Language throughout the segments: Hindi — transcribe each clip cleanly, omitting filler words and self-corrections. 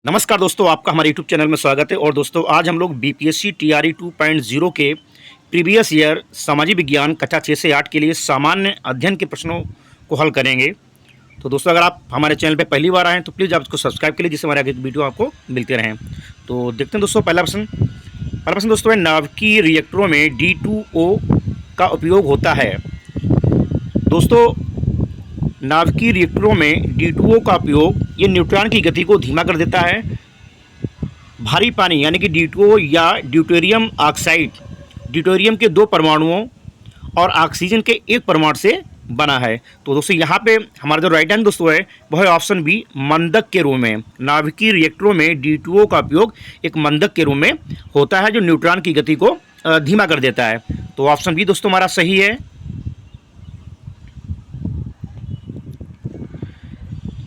नमस्कार दोस्तों, आपका हमारे यूट्यूब चैनल में स्वागत है। और दोस्तों, आज हम लोग बीपीएससी टीआरई 2.0 के प्रीवियस ईयर सामाजिक विज्ञान कक्षा 6 से 8 के लिए सामान्य अध्ययन के प्रश्नों को हल करेंगे। तो दोस्तों, अगर आप हमारे चैनल पे पहली बार आए हैं तो प्लीज़ आप इसको सब्सक्राइब कर लीजिए, जिससे हमारे आगे की वीडियो आपको मिलते रहें। तो देखते हैं दोस्तों, पहला प्रश्न दोस्तों है, नाभिकीय रिएक्टरों में D2O का उपयोग होता है। दोस्तों, नाभिकीय रिएक्टरों में D2O का उपयोग ये न्यूट्रॉन की गति को धीमा कर देता है। भारी पानी यानी कि D2O या ड्यूटेरियम ऑक्साइड ड्यूटेरियम के 2 परमाणुओं और ऑक्सीजन के 1 परमाणु से बना है। तो दोस्तों, यहाँ पे हमारा जो राइट आंसर दोस्तों है वह है ऑप्शन बी, मंदक के रूप में। नाभिकीय रिएक्टरों में D2O का उपयोग एक मंदक के रूप में होता है, जो न्यूट्रॉन की गति को धीमा कर देता है। तो ऑप्शन बी दोस्तों हमारा सही है।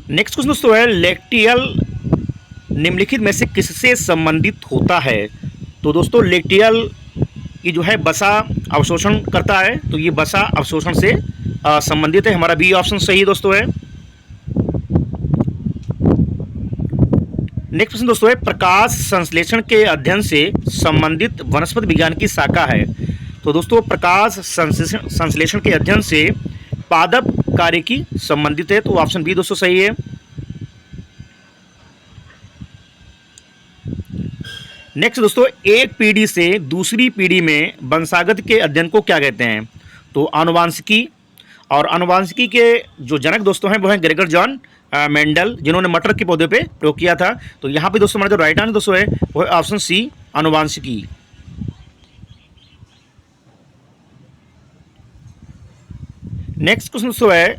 नेक्स्ट क्वेश्चन दोस्तों है, लैक्टियल निम्नलिखित में से किससे संबंधित होता है। तो दोस्तों, लैक्टियल की जो है वसा अवशोषण करता है, तो ये वसा अवशोषण से संबंधित है। हमारा बी ऑप्शन सही दोस्तों है। नेक्स्ट क्वेश्चन दोस्तों है, प्रकाश संश्लेषण के अध्ययन से संबंधित वनस्पति विज्ञान की शाखा है। तो दोस्तों, प्रकाश संश्लेषण के अध्ययन से पादप कार्य की संबंधित है, तो ऑप्शन बी दोस्तों सही है। नेक्स्ट दोस्तों, एक पीढ़ी से दूसरी पीढ़ी में वंशागत के अध्ययन को क्या कहते हैं। तो आनुवांशिकी। और आनुवांशिकी के जो जनक दोस्तों हैं वो हैं ग्रेगर जॉन मेंडल, जिन्होंने मटर के पौधे पे प्रयोग किया था। तो यहाँ पे दोस्तों हमारा जो राइट आंसर दोस्तों है वो है ऑप्शन सी, आनुवांशिकी। नेक्स्ट क्वेश्चन दोस्तों है,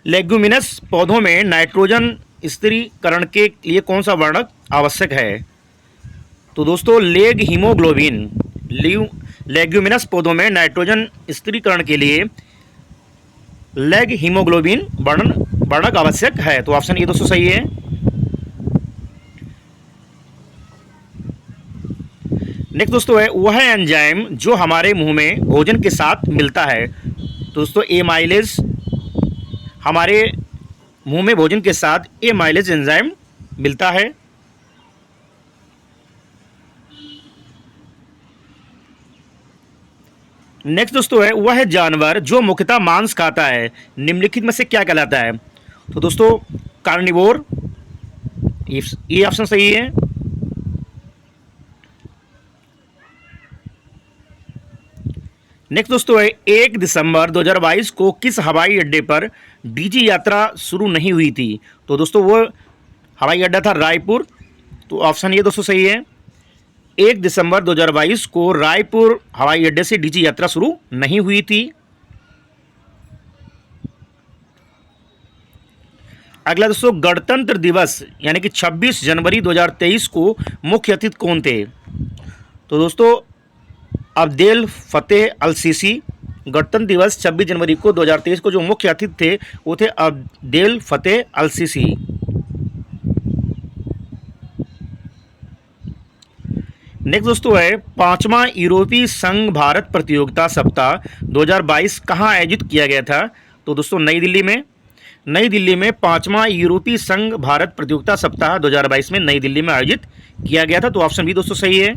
लेग्यूमिनस पौधों में नाइट्रोजन स्थिरीकरण के लिए कौन सा वर्णक आवश्यक है। तो दोस्तों, लेग हीमोग्लोबिन। लेग्यूमिनस पौधों में नाइट्रोजन स्थिरीकरण के लिए लेग हीमोग्लोबिन वर्णक आवश्यक है, तो ऑप्शन ए दोस्तों सही है। नेक्स्ट दोस्तों है, वह एंजाइम जो हमारे मुंह में भोजन के साथ मिलता है। तो दोस्तों, एमाइलेज, हमारे मुंह में भोजन के साथ एमाइलेज एंजाइम मिलता है। नेक्स्ट दोस्तों है, वह जानवर जो मुख्यतः मांस खाता है निम्नलिखित में से क्या कहलाता है। तो दोस्तों, कार्निवोर, ये ऑप्शन सही है। नेक्स्ट दोस्तों है, 1 दिसंबर 2022 को किस हवाई अड्डे पर डीजी यात्रा शुरू नहीं हुई थी। तो दोस्तों, वो हवाई अड्डा था रायपुर, तो ऑप्शन ये दोस्तों सही है। 1 दिसंबर 2022 को रायपुर हवाई अड्डे से डीजी यात्रा शुरू नहीं हुई थी। अगला दोस्तों, गणतंत्र दिवस यानी कि 26 जनवरी 2023 को मुख्य अतिथि कौन थे। तो दोस्तों, अब्देल फतेह अल सीसी। गणतंत्र दिवस 26 जनवरी को 2023 को जो मुख्य अतिथि थे वो थे अब्देल फतेह अल सीसी। नेक्स्ट दोस्तों है, 5वां यूरोपीय संघ भारत प्रतियोगिता सप्ताह 2022 कहाँ आयोजित किया गया था। तो दोस्तों, नई दिल्ली में। नई दिल्ली में 5वां यूरोपीय संघ भारत प्रतियोगिता सप्ताह 2022 में नई दिल्ली में आयोजित किया गया था, तो ऑप्शन बी दोस्तों सही है।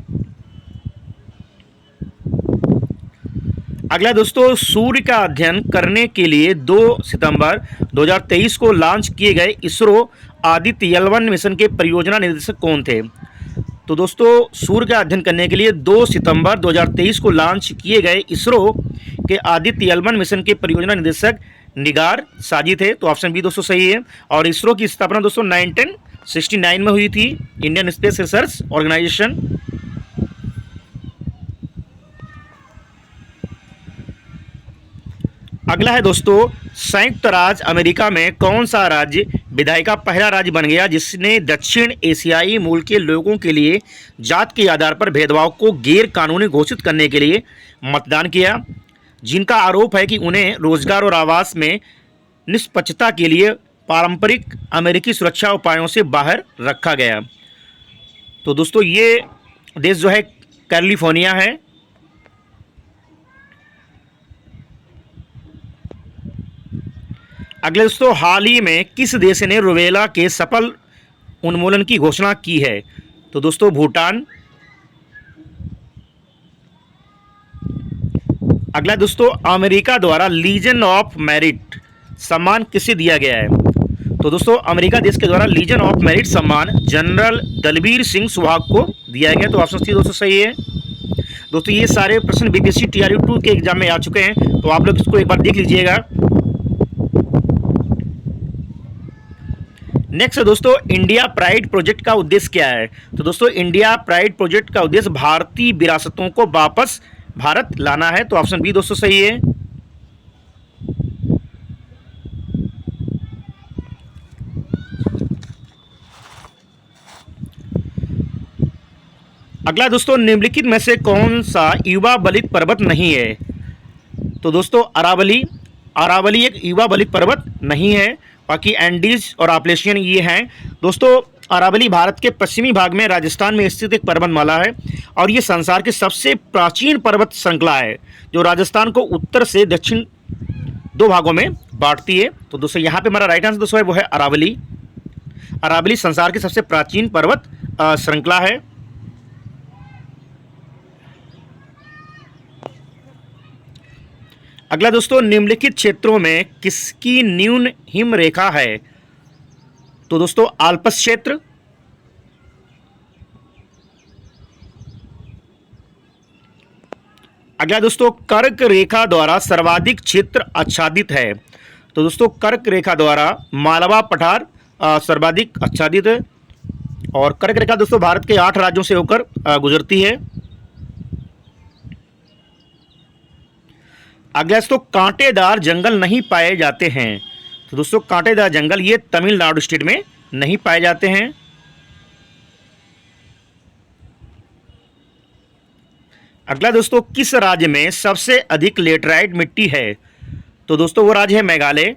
अगला दोस्तों, सूर्य का अध्ययन करने के लिए 2 सितंबर 2023 को लॉन्च किए गए इसरो आदित्य L1 मिशन के परियोजना निदेशक कौन थे। तो दोस्तों, सूर्य का अध्ययन करने के लिए 2 सितंबर 2023 को लॉन्च किए गए इसरो के आदित्य L1 मिशन के परियोजना निदेशक निगार साजी थे, तो ऑप्शन बी दोस्तों सही है। और इसरो की स्थापना दोस्तों 1969 में हुई थी, इंडियन स्पेस रिसर्च ऑर्गेनाइजेशन। अगला है दोस्तों, संयुक्त राज्य अमेरिका में कौन सा राज्य विधायी का पहला राज्य बन गया जिसने दक्षिण एशियाई मूल के लोगों के लिए जात के आधार पर भेदभाव को गैर कानूनी घोषित करने के लिए मतदान किया, जिनका आरोप है कि उन्हें रोजगार और आवास में निष्पक्षता के लिए पारंपरिक अमेरिकी सुरक्षा उपायों से बाहर रखा गया। तो दोस्तों, ये देश जो है कैलिफोर्निया है। अगले दोस्तों, हाल ही में किस देश ने रूबेला के सफल उन्मूलन की घोषणा की है? तो दोस्तों भूटान। अगला दोस्तों, अमेरिका द्वारा लीजन ऑफ मेरिट सम्मान किसे दिया गया है? तो दोस्तों अमेरिका देश के द्वारा लीजन ऑफ मेरिट सम्मान जनरल दलबीर सिंह सुहाग को दिया गया। तो ऑप्शन सी दोस्तों सही है। दोस्तों ये सारे प्रश्न बीपीएससी टीआरयू 2 के एग्जाम में आ चुके हैं, तो आप लोग इसको एक बार देख लीजिएगा। नेक्स्ट दोस्तों, इंडिया प्राइड प्रोजेक्ट का उद्देश्य क्या है? तो दोस्तों इंडिया प्राइड प्रोजेक्ट का उद्देश्य भारतीय विरासतों को वापस भारत लाना है। तो ऑप्शन बी दोस्तों सही है। अगला दोस्तों, निम्नलिखित में से कौन सा युवा बलित पर्वत नहीं है? तो दोस्तों अरावली। अरावली एक युवा बलित पर्वत नहीं है, बाकी एंडीज और आपलेशियन ये हैं। दोस्तों अरावली भारत के पश्चिमी भाग में राजस्थान में स्थित एक पर्वतमाला है और ये संसार की सबसे प्राचीन पर्वत श्रृंखला है, जो राजस्थान को उत्तर से दक्षिण दो भागों में बांटती है। तो दोस्तों यहाँ पे हमारा राइट आंसर दोस्तों है वो है अरावली। अरावली संसार की सबसे प्राचीन पर्वत श्रृंखला है। अगला दोस्तों, निम्नलिखित क्षेत्रों में किसकी न्यून हिम रेखा है? तो दोस्तों आल्प्स क्षेत्र, अगला दोस्तों, कर्क रेखा द्वारा सर्वाधिक क्षेत्र आच्छादित है। तो दोस्तों कर्क रेखा द्वारा मालवा पठार सर्वाधिक आच्छादित है और कर्क रेखा दोस्तों भारत के 8 राज्यों से होकर गुजरती है। अगला दोस्तों, कांटेदार जंगल नहीं पाए जाते हैं। तो दोस्तों कांटेदार जंगल ये तमिलनाडु स्टेट में नहीं पाए जाते हैं। अगला दोस्तों, किस राज्य में सबसे अधिक लेटराइट मिट्टी है? तो दोस्तों वो राज्य है मेघालय।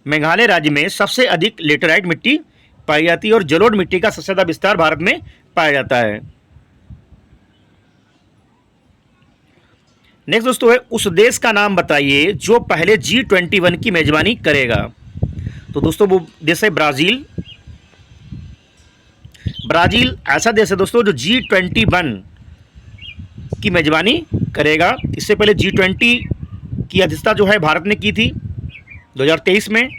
मेघालय राज्य में सबसे अधिक लेटराइट मिट्टी पाई जाती है और जलोढ़ मिट्टी का सबसे ज़्यादा विस्तार भारत में पाया जाता है। नेक्स्ट दोस्तों है, उस देश का नाम बताइए जो पहले G21 की मेजबानी करेगा। तो दोस्तों वो देश है ब्राज़ील। ब्राज़ील ऐसा देश है दोस्तों जो G21 की मेजबानी करेगा। इससे पहले G20 की अध्यक्षता जो है भारत ने की थी 2023 में।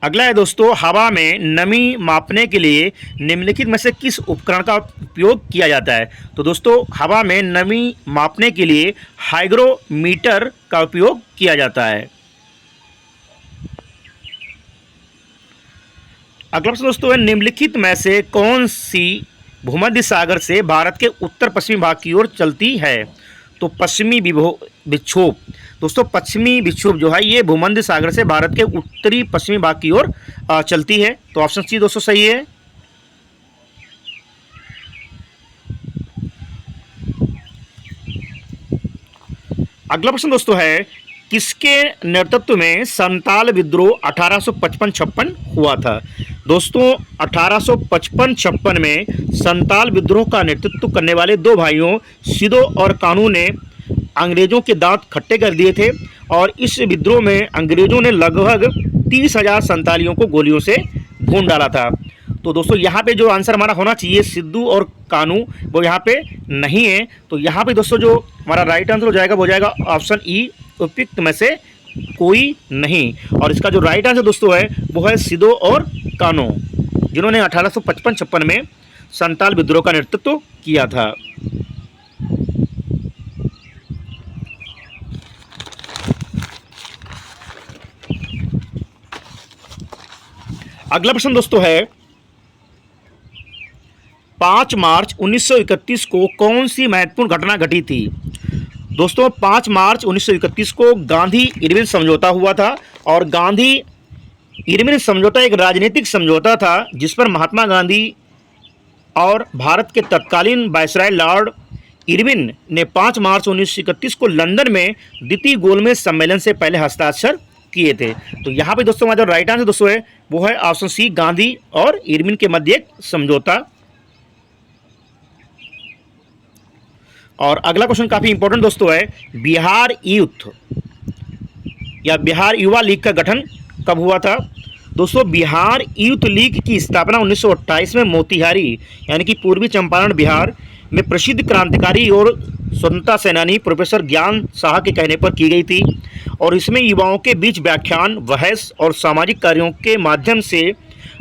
अगला है दोस्तों, हवा में नमी मापने के लिए निम्नलिखित में से किस उपकरण का उपयोग किया जाता है? तो दोस्तों हवा में नमी मापने के लिए हाइग्रोमीटर का उपयोग किया जाता है। अगला प्रश्न दोस्तों है, निम्नलिखित में से कौन सी भूमध्य सागर से भारत के उत्तर पश्चिमी भाग की ओर चलती है? तो पश्चिमी विक्षोभ। दोस्तों पश्चिमी विक्षोभ जो है ये भूमध्य सागर से भारत के उत्तरी पश्चिमी भाग की ओर चलती है। तो ऑप्शन सी दोस्तों सही है। अगला प्रश्न दोस्तों है, किसके नेतृत्व में संताल विद्रोह 1855-56 हुआ था? दोस्तों 1855-56 में संताल विद्रोह का नेतृत्व करने वाले दो भाइयों सिदो और कानू ने अंग्रेजों के दांत खट्टे कर दिए थे और इस विद्रोह में अंग्रेजों ने लगभग 30,000 संतालियों को गोलियों से भून डाला था। तो दोस्तों यहाँ पे जो आंसर हमारा होना चाहिए सिद्धू और कानू, वो यहाँ पे नहीं है। तो यहाँ पे दोस्तों जो हमारा राइट आंसर हो जाएगा वो जाएगा ऑप्शन ई, उपयुक्त में से कोई नहीं। और इसका जो राइट आंसर दोस्तों है वो है सिदो और कानू, जिन्होंने 1855-56 में संताल विद्रोह का नेतृत्व किया था। अगला प्रश्न दोस्तों है, 5 मार्च 1931 को कौन सी महत्वपूर्ण घटना घटी थी? दोस्तों 5 मार्च 1931 को गांधी इरविन समझौता हुआ था और गांधी इरविन समझौता एक राजनीतिक समझौता था जिस पर महात्मा गांधी और भारत के तत्कालीन वायसराय लॉर्ड इरविन ने 5 मार्च 1931 को लंदन में द्वितीय गोलमेज सम्मेलन से पहले हस्ताक्षर किए थे। तो यहाँ पे दोस्तों हमारा जो राइट आंसर दोस्तों है वो है ऑप्शन सी, गांधी और इरविन के मध्य एक समझौता। और अगला क्वेश्चन काफी इंपॉर्टेंट दोस्तों है, बिहार यूथ या बिहार युवा लीग का गठन कब हुआ था? दोस्तों, बिहार यूथ लीग की स्थापना 1928 में मोतिहारी यानी कि पूर्वी चंपारण बिहार में प्रसिद्ध क्रांतिकारी और स्वतंत्रता सेनानी प्रोफेसर ज्ञान साहा के कहने पर की गई थी और इसमें युवाओं के बीच व्याख्यान, बहस और सामाजिक कार्यों के माध्यम से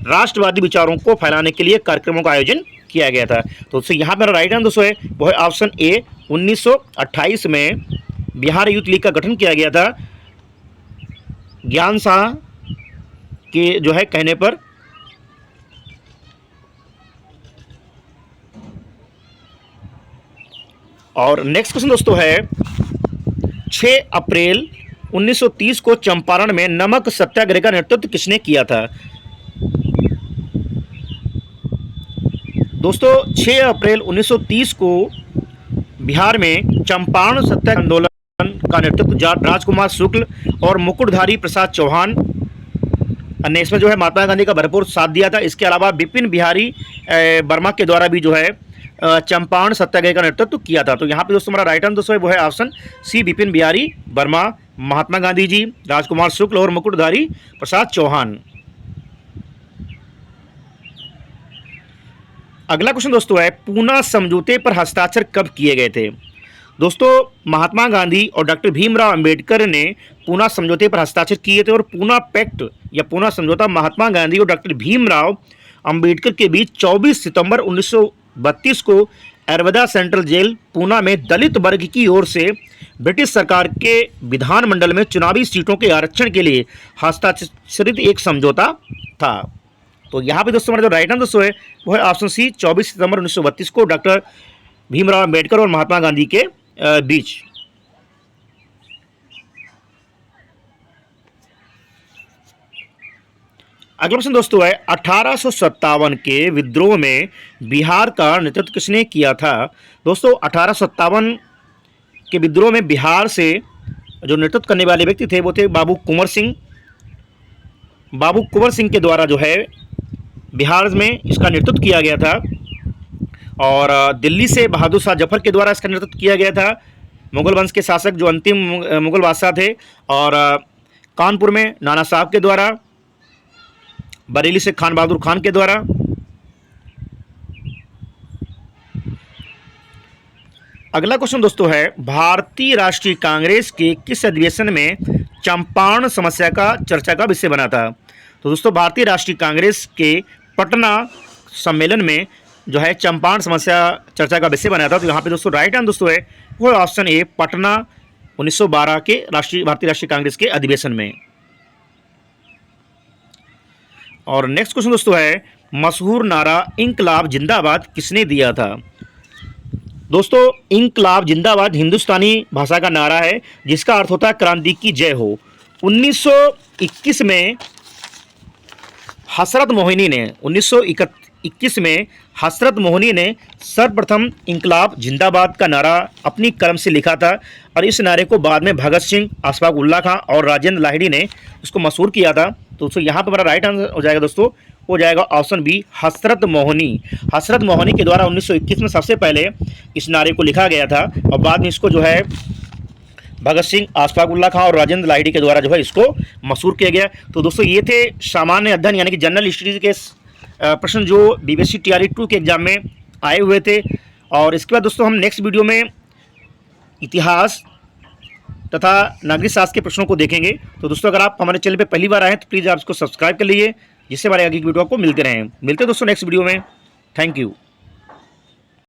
राष्ट्रवादी विचारों को फैलाने के लिए कार्यक्रमों का आयोजन किया गया था। तो यहाँ पर राइट आंसर दोस्तों है वो है ऑप्शन ए, 1928 में बिहार यूथ लीग का गठन किया गया था ज्ञान साहा के जो है कहने पर। और नेक्स्ट क्वेश्चन दोस्तों है 6 अप्रैल 1930 को चंपारण में नमक सत्याग्रह का नेतृत्व किसने किया था? दोस्तों, 6 अप्रैल 1930 को बिहार में चंपारण सत्याग्रह आंदोलन का नेतृत्व राजकुमार शुक्ल और मुकुटधारी प्रसाद चौहान ने इसमें जो है महात्मा गांधी का भरपूर साथ दिया था। इसके अलावा विपिन बिहारी वर्मा के द्वारा भी जो है चंपारण सत्याग्रह का नेतृत्व किया था। तो यहाँ पे दोस्तों हमारा राइट आंसर दोस्तों वो है ऑप्शन सी, विपिन बिहारी वर्मा, महात्मा गांधी जी, राजकुमार शुक्ल और मुकुटधारी प्रसाद चौहान। अगला क्वेश्चन दोस्तों है पूना समझौते पर हस्ताक्षर कब किए गए थे? दोस्तों, महात्मा गांधी और डॉक्टर भीमराव अंबेडकर ने पूना समझौते पर हस्ताक्षर किए थे और पूना पैक्ट या पूना समझौता महात्मा गांधी और डॉक्टर भीमराव अंबेडकर के बीच 24 सितंबर 1932 को अरवदा सेंट्रल जेल पूना में दलित वर्ग की ओर से ब्रिटिश सरकार के विधानमंडल में चुनावी सीटों के आरक्षण के लिए हस्ताक्षरित एक समझौता था। तो यहाँ पे दोस्तों हमारा जो राइट आंसर दोस्तों है वो है ऑप्शन सी, 24 सितंबर 1932 को डॉक्टर भीमराव अंबेडकर और महात्मा गांधी के बीच। अगला प्रश्न दोस्तों है 1857 के विद्रोह में बिहार का नेतृत्व किसने किया था? दोस्तों, 1857 के विद्रोह में बिहार से जो नेतृत्व करने वाले व्यक्ति थे वो थे बाबू कुंवर सिंह। बाबू कुंवर सिंह के द्वारा जो है बिहार में इसका नेतृत्व किया गया था और दिल्ली से बहादुर शाह जफर के द्वारा इसका नेतृत्व किया गया था, मुगल वंश के शासक जो अंतिम मुगल बादशाह थे, और कानपुर में नाना साहब के द्वारा, बरेली से खान बहादुर खान के द्वारा। अगला क्वेश्चन दोस्तों है भारतीय राष्ट्रीय कांग्रेस के किस अधिवेशन में चंपारण समस्या का चर्चा का विषय बना था? तो दोस्तों, भारतीय राष्ट्रीय कांग्रेस के पटना सम्मेलन में जो है चंपारण समस्या चर्चा का विषय बना था। तो यहाँ पे दोस्तों राइट आंसर दोस्तों है वो ऑप्शन ए, पटना 1912 के भारतीय राष्ट्रीय कांग्रेस के अधिवेशन में। और नेक्स्ट क्वेश्चन दोस्तों है मशहूर नारा इंकलाब जिंदाबाद किसने दिया था? दोस्तों, इंकलाब जिंदाबाद हिंदुस्तानी भाषा का नारा है जिसका अर्थ होता है क्रांति की जय हो। 1921 में हसरत मोहिनी ने 1921 में हसरत मोहिनी ने सर्वप्रथम इंकलाब जिंदाबाद का नारा अपनी कलम से लिखा था और इस नारे को बाद में भगत सिंह, अशफाक उल्लाह खां और राजेंद्र लाहिड़ी ने उसको मशहूर किया था। तो दोस्तों यहाँ पर हमारा राइट आंसर हो जाएगा दोस्तों, हो जाएगा ऑप्शन बी, हसरत मोहिनी। हसरत मोहिनी के द्वारा 1921 में सबसे पहले इस नारे को लिखा गया था और बाद में इसको जो है भगत सिंह, अशफाक उल्लाह खां और राजेंद्र लाहिड़ी के द्वारा जो है इसको मशहूर किया गया। तो दोस्तों ये थे सामान्य अध्ययन यानी कि जनरल हिस्ट्री के प्रश्न जो बीपीएससी टीआरई 2 के एग्जाम में आए हुए थे। और इसके बाद दोस्तों हम नेक्स्ट वीडियो में इतिहास तथा नागरिक शास्त्र के प्रश्नों को देखेंगे। तो दोस्तों अगर आप हमारे चैनल पे पहली बार आए हैं तो प्लीज़ आप इसको सब्सक्राइब कर लीजिए जिससे हमारे आगे की वीडियो आपको मिलते रहें। मिलते हैं दोस्तों नेक्स्ट वीडियो में। Thank you.